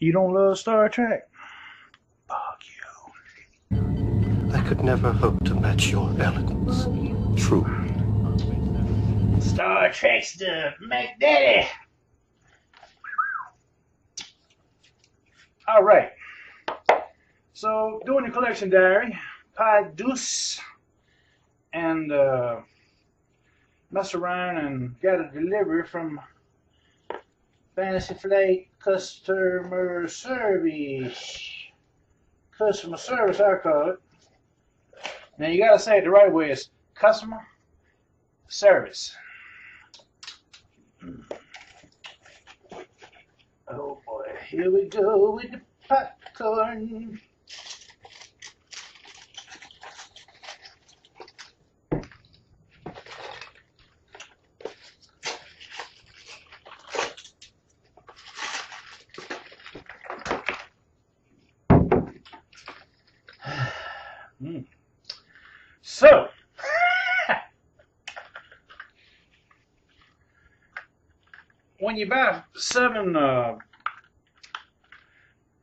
You don't love Star Trek? Fuck you. I could never hope to match your eloquence. True. Star Trek stuff, McDaddy. All right. So, doing the collection diary, Pi Deuce, and mess around and got a delivery from Fantasy Flight Customer Service. Customer service, I call it. Now you gotta say it the right way. It's customer service. Oh boy, here we go with the popcorn. So, when you buy 7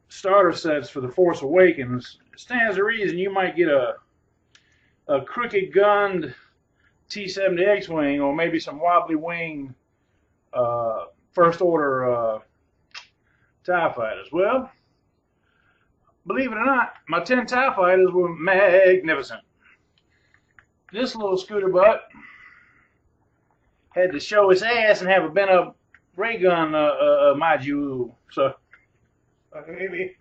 starter sets for The Force Awakens, it stands to reason you might get a crooked gunned T-70 X-Wing or maybe some wobbly wing First Order TIE Fighters. Well, believe it or not, my 10 TIE Fighters were magnificent. This little scooter butt had to show his ass and have a bent up ray gun, mind you. So, maybe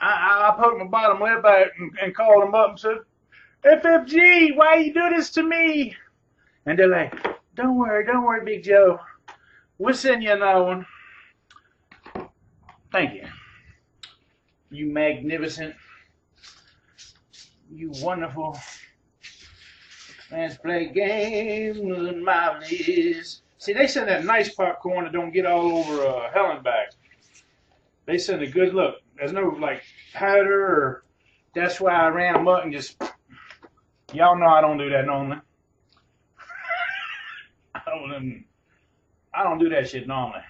I poked my bottom lip out and called him up and said, FFG, why you do this to me? And they're like, don't worry, Big Joe. We'll send you another one. Thank you. You magnificent. You wonderful. Let's play games and marvelous. See, they send that nice popcorn that don't get all over hell and back. They send a good look. There's no like powder or that's why I ran them up and just. Y'all know I don't do that normally. I don't do that shit normally.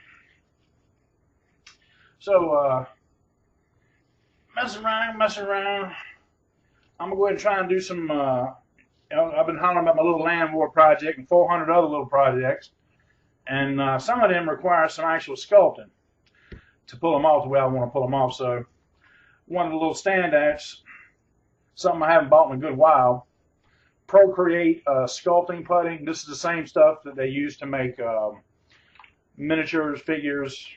So mess around. I'm gonna go ahead and try and do some. I've been hollering about my little land war project and 400 other little projects, and some of them require some actual sculpting to pull them off the way I want to pull them off. So one of the little standouts, something I haven't bought in a good while, Procreate sculpting putty. This is the same stuff that they use to make miniatures, figures,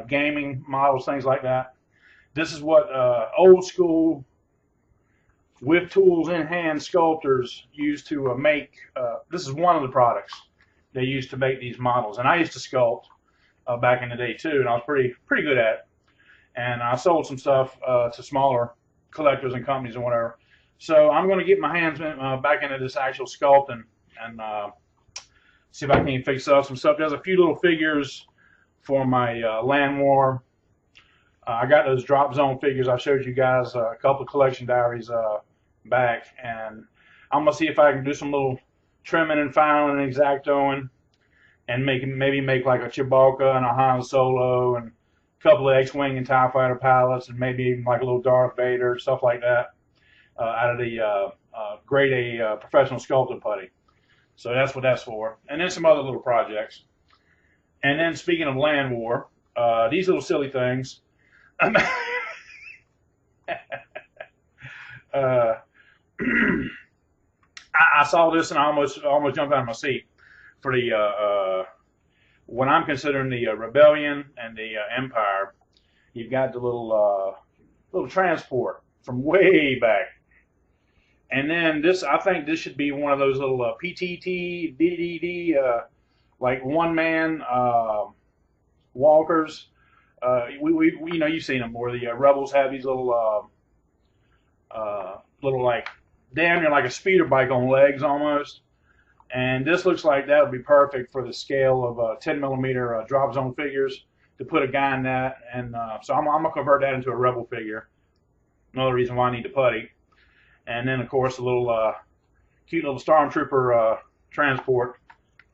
gaming models, things like that. This is what old school with tools in hand sculptors used to make. This is one of the products they used to make these models, and I used to sculpt back in the day too, and I was pretty good at it. And I sold some stuff to smaller collectors and companies and whatever. So I'm going to get my hands back into this actual sculpting and see if I can fix up some stuff. There's a few little figures for my land war. I got those drop zone figures I showed you guys a couple of collection diaries back, and I'm gonna see if I can do some little trimming and filing and exactoing, and maybe make like a Chewbacca and a Han Solo and a couple of X-wing and TIE fighter pilots, and maybe even like a little Darth Vader, stuff like that, out of the grade A professional sculpting putty. So that's what that's for, and then some other little projects. And then speaking of land war, these little silly things. I saw this and I almost jumped out of my seat for the what I'm considering the rebellion and the empire. You've got the little transport from way back, and then this, I think this should be one of those little PTT DDD like one man walkers. We you know, you've seen them where the rebels have these little little like damn near like a speeder bike on legs almost, and this looks like that would be perfect for the scale of 10 millimeter drop zone figures to put a guy in that. And so I'm gonna convert that into a rebel figure. Another reason why I need the putty. And then of course a little cute little stormtrooper transport.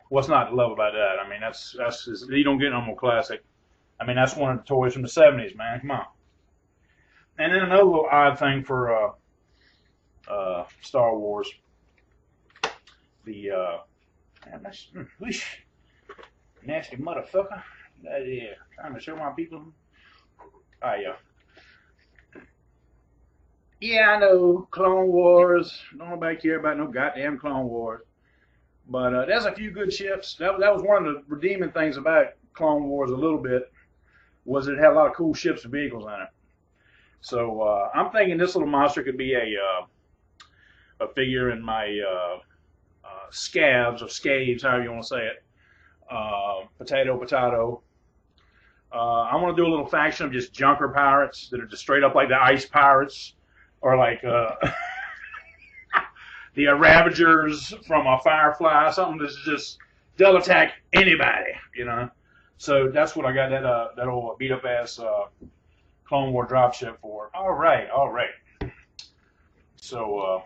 What's not to love about that? I mean, that's just, you don't get no more classic. I mean, that's one of the toys from the 70s, man. Come on. And then another little odd thing for Star Wars. The man, that's nasty motherfucker. Yeah, trying to show my people. Oh yeah. Yeah, I know Clone Wars. Don't nobody care about no goddamn Clone Wars. But there's a few good ships. That was one of the redeeming things about Clone Wars a little bit, was it had a lot of cool ships and vehicles in it. So I'm thinking this little monster could be a figure in my SCAVES or SCAVES, however you want to say it. Potato. I want to do a little faction of just junker pirates that are just straight up like the ice pirates, or like the Ravagers from a Firefly, something that's just they'll attack anybody, you know. So that's what I got that old beat up ass Clone War dropship for. All right. So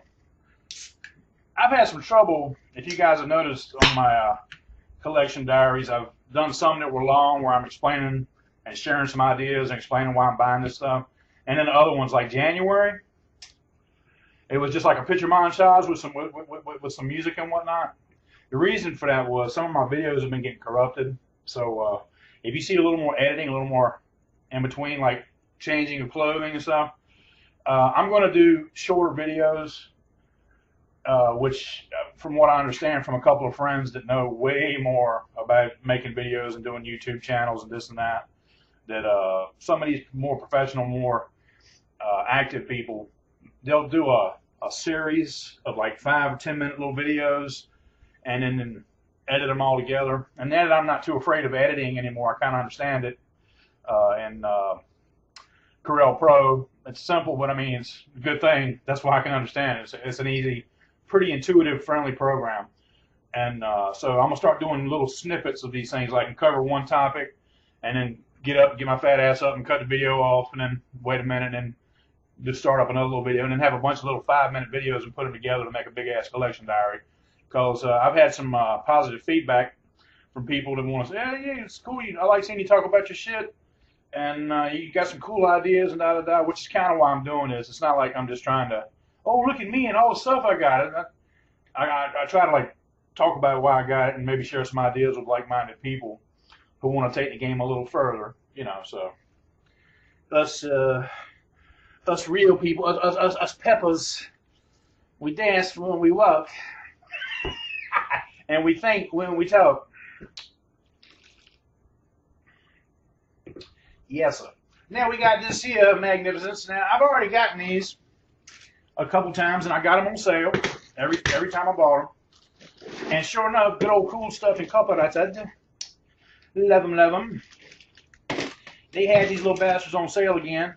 I've had some trouble. If you guys have noticed on my collection diaries, I've done some that were long where I'm explaining and sharing some ideas and explaining why I'm buying this stuff. And then the other ones, like January, it was just like a picture montage with some music and whatnot. The reason for that was some of my videos have been getting corrupted. So if you see a little more editing, a little more in between, like changing of clothing and stuff, I'm going to do shorter videos, which, from what I understand from a couple of friends that know way more about making videos and doing YouTube channels and this and that, that some of these more professional, more active people, they'll do a series of like 5 or 10 minute little videos and then edit them all together. And now that I'm not too afraid of editing anymore, I kind of understand it. And Corel Pro, it's simple, but I mean, it's a good thing. That's why I can understand it. It's an easy, pretty intuitive, friendly program. And so I'm going to start doing little snippets of these things. I can cover one topic and then get up, get my fat ass up and cut the video off, and then wait a minute and just start up another little video, and then have a bunch of little 5-minute videos and put them together to make a big ass collection diary. Because I've had some positive feedback from people that want to say, yeah, it's cool. I like seeing you talk about your shit, and you got some cool ideas and da-da-da, which is kind of why I'm doing this. It's not like I'm just trying to, oh, look at me and all the stuff I got. I try to like talk about why I got it and maybe share some ideas with like-minded people who want to take the game a little further, you know. So us real people, us peppers, we dance when we walk, and we think when we talk. Yes, sir. Now we got this here magnificence. Now I've already gotten these a couple times, and I got them on sale every time I bought them. And sure enough, good old cool stuff in copper. I said, love them. They had these little bastards on sale again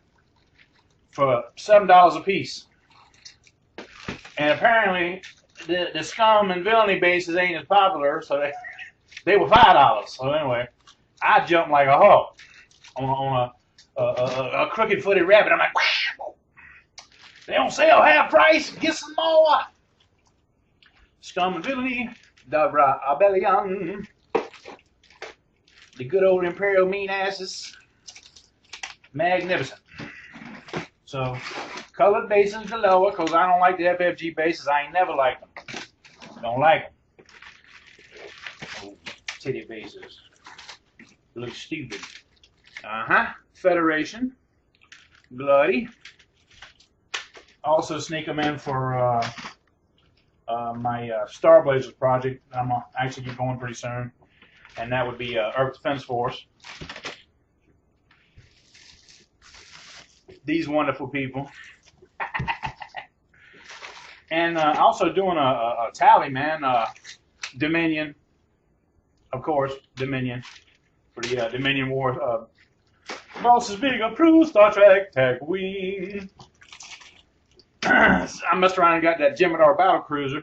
for $7 a piece. And apparently the scum and villainy bases ain't as popular, so they were $5. So anyway, I jumped like a hawk on a crooked-footed rabbit. I'm like, wow, they on sale half price, get some more. Scum and villainy, Dabra Abelian, the good old Imperial mean asses, magnificent. So, colored bases galore, because I don't like the FFG bases. I ain't never liked them. Don't like them. Oh, titty bases. Look stupid. Federation. Bloody. Also sneak them in for my Star Blazers project. I'm going to actually get going pretty soon. And that would be Earth Defense Force. These wonderful people. And also doing a tally, man. Dominion. Of course, Dominion. For the Dominion War. Boss Big approved Star Trek Tatooine. I messed around and got that Yamato battle cruiser.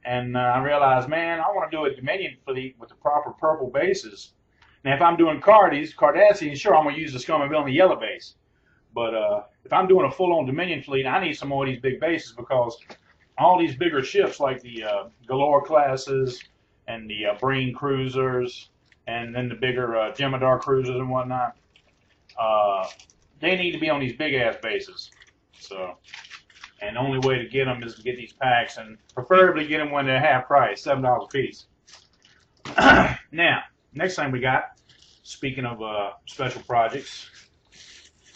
And I realized, man, I want to do a Dominion fleet with the proper purple bases. Now, if I'm doing Cardassian, sure, I'm going to use the Scum and Villainy yellow base. But if I'm doing a full-on Dominion fleet, I need some more of these big bases, because all these bigger ships like the Galore classes and the Breen cruisers and then the bigger Yamato cruisers and whatnot. They need to be on these big ass bases. So, and the only way to get them is to get these packs, and preferably get them when they're half price, $7 a piece. Now, next thing we got, speaking of special projects,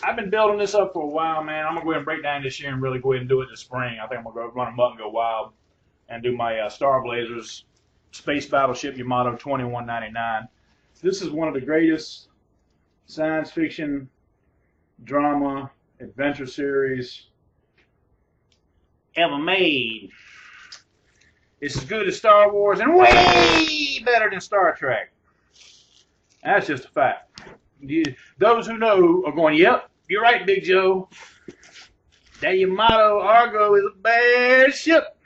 I've been building this up for a while, man. I'm gonna go ahead and break down this year and really go ahead and do it this spring. I think I'm gonna go run them up and go wild and do my Star Blazers Space Battleship Yamato 2199. This is one of the greatest science fiction, drama, adventure series ever made. It's as good as Star Wars and way better than Star Trek. That's just a fact. Those who know are going, yep, you're right, Big Joe. That Yamato Argo is a bad ship.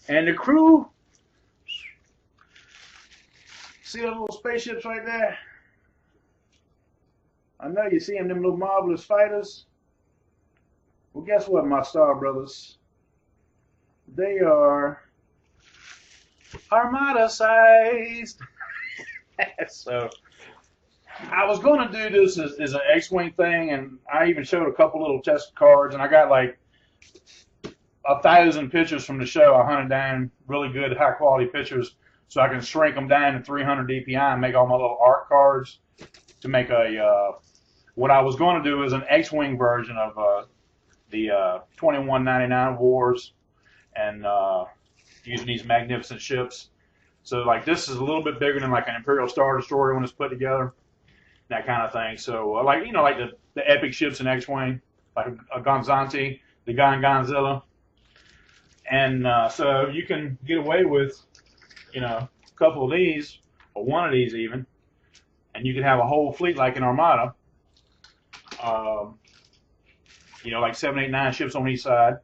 And the crew, see those little spaceships right there? I know you see them little marvelous fighters. Well, guess what, my Star Brothers? They are Armada-sized. So, I was going to do this as an X-Wing thing, and I even showed a couple little test cards, and I got like 1,000 pictures from the show. I hunted down really good, high-quality pictures so I can shrink them down to 300 DPI and make all my little art cards to make a, what I was going to do is an X-Wing version of the 2199 Wars, and using these magnificent ships. So like this is a little bit bigger than like an Imperial Star Destroyer when it's put together, that kind of thing. So like, you know, like the epic ships in X-Wing, like a Gonzanti, the Gonzilla. And so you can get away with, you know, a couple of these, or one of these even, and you can have a whole fleet like an Armada. You know, like 7, 8, 9 ships on each side,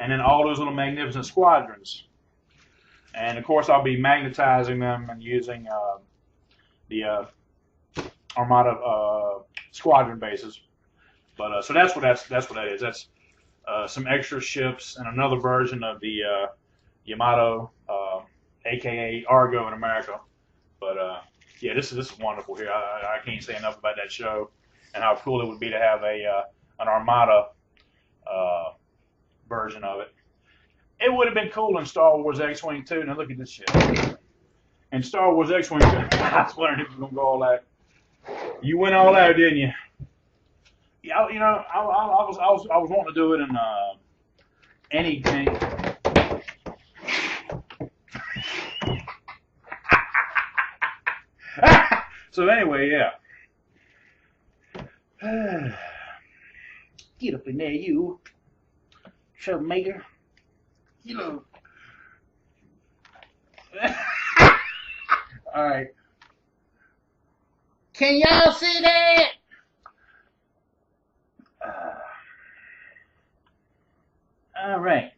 and then all those little magnificent squadrons. And of course, I'll be magnetizing them and using the Armada squadron bases. But so that's what that is. That's some extra ships and another version of the Yamato, aka Argo in America. But yeah, this is wonderful here. I can't say enough about that show and how cool it would be to have an Armada version of it. It would have been cool in Star Wars X-Wing too. Now look at this shit. In Star Wars X-Wing, I was wondering if you were gonna go all out. You went all out, didn't you? Yeah, you know, I was wanting to do it in anything. So anyway, yeah. Get up in there, you troublemaker. You know. All right. Can y'all see that? All right.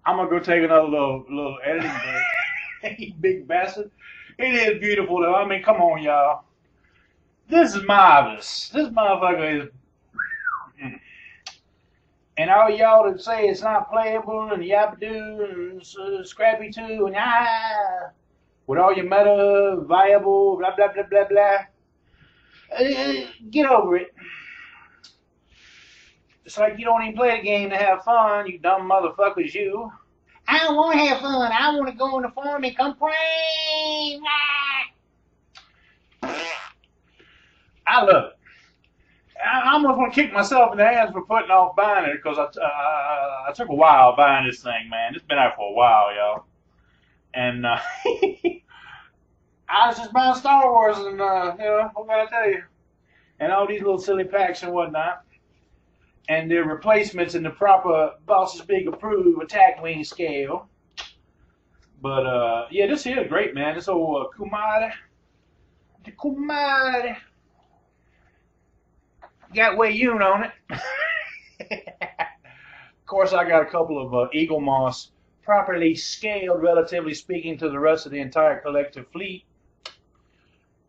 I'm gonna go take another little editing break. You big bastard. It is beautiful though. I mean, come on, y'all. This is marvelous. This motherfucker is. And all y'all that say it's not playable and Yabadoo and Scrappy too and with all your meta viable blah blah blah blah blah. Get over it. It's like you don't even play the game to have fun, you dumb motherfuckers, you. I don't want to have fun. I want to go in the farm and complain. I love it. I almost want to kick myself in the hands for putting off buying it because I took a while buying this thing, man. It's been out for a while, y'all. And I was just buying Star Wars and, you know, what can I tell you? And all these little silly packs and whatnot. And their replacements in the proper Boss Big approved attack wing scale. But, yeah, this here is great, man. This old Kumade. The Kumade. Got Wayun on it. Of course, I got a couple of Eagle Moss, properly scaled, relatively speaking, to the rest of the entire collective fleet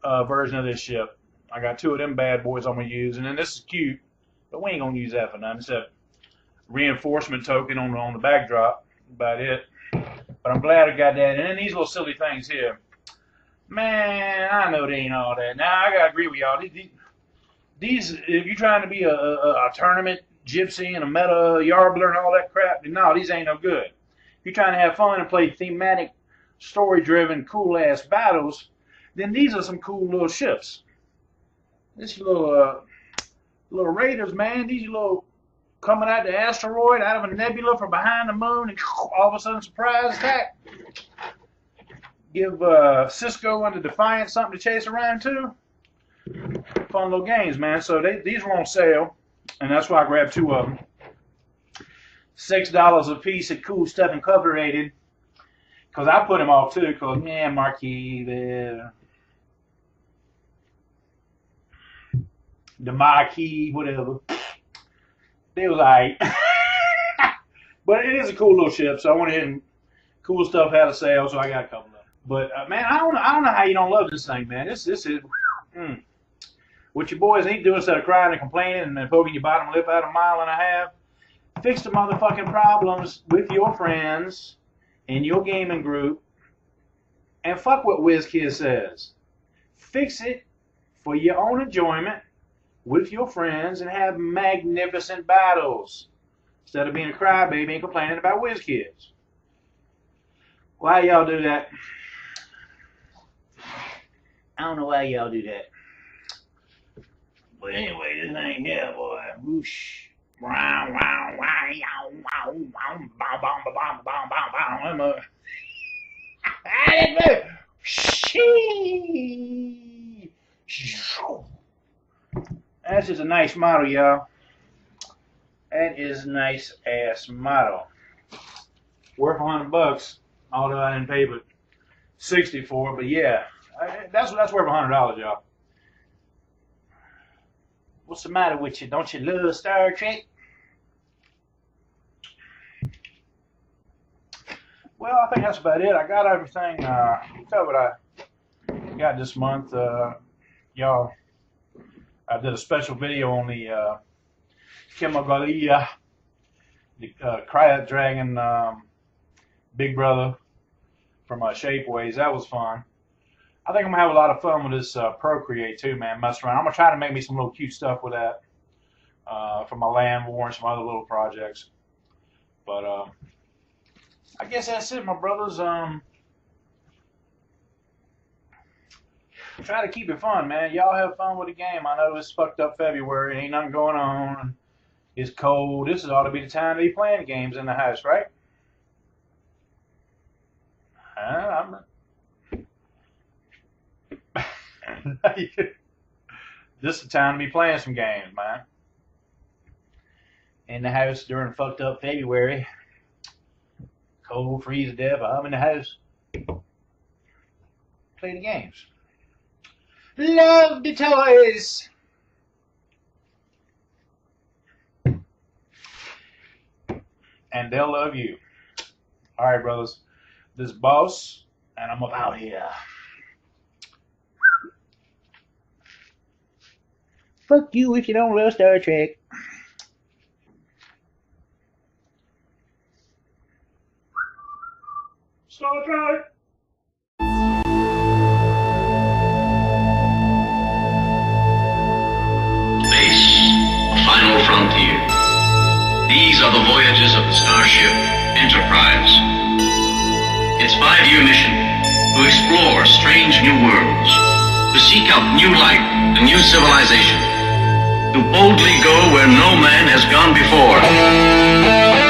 version of this ship. I got 2 of them bad boys I'm going to use, and then this is cute, but we ain't going to use that for nothing. It's a reinforcement token on the backdrop, about it. But I'm glad I got that. And then these little silly things here. Man, I know they ain't all that. Now, I gotta agree with y'all. These if you're trying to be a tournament gypsy and a meta yarbler and all that crap, then no, these ain't no good. If you're trying to have fun and play thematic, story-driven, cool-ass battles, then these are some cool little ships. This little raiders, man. These little coming out the asteroid, out of a nebula from behind the moon, and all of a sudden, surprise attack. Give Cisco and the Defiant something to chase around too. Fun little games, man. So these were on sale, and that's why I grabbed 2 of them. $6 a piece of cool stuff and cover rated. Cause I put them off too. Cause man, Marquis, the Marquis, whatever. They was alright. But it is a cool little ship, so I went ahead and cool stuff had a sale, so I got a couple of them. But man, I don't know how you don't love this thing, man. This is what your boys ain't doing instead of crying and complaining and poking your bottom lip out 1.5 miles. Fix the motherfucking problems with your friends in your gaming group, and fuck what WizKid says. Fix it for your own enjoyment with your friends and have magnificent battles instead of being a crybaby and complaining about WizKids. Why y'all do that? I don't know why y'all do that. But anyway, this thing here, boy. Whoosh. Wow, wow, wow, wow, wow, wow, wow, that's just a nice model, y'all. That is a nice ass model. Worth $100, although I didn't pay but $60 for it. But yeah, that's worth $100, y'all. What's the matter with you? Don't you love Star Trek? Well, I think that's about it. I got everything covered. I got this month. Y'all, I did a special video on the Kemagalia, the Cryo Dragon Big Brother from Shapeways. That was fun. I think I'm going to have a lot of fun with this Procreate too, man. Mess around. I'm going to try to make me some little cute stuff with that for my land war and some other little projects. But I guess that's it, my brothers. Try to keep it fun, man. Y'all have fun with the game. I know it's fucked up February. Ain't nothing going on. It's cold. This ought to be the time to be playing the games in the house, right? This is the time to be playing some games, man. In the house during fucked up February. Cold, freeze to death. I'm in the house. Play the games. Love the toys. And they'll love you. Alright, brothers. This is Boss, and I'm up out here. Fuck you if you don't love Star Trek. Star Trek! Space, a final frontier. These are the voyages of the starship Enterprise. Its 5-year mission, to explore strange new worlds, to seek out new life and new civilization, to boldly go where no man has gone before.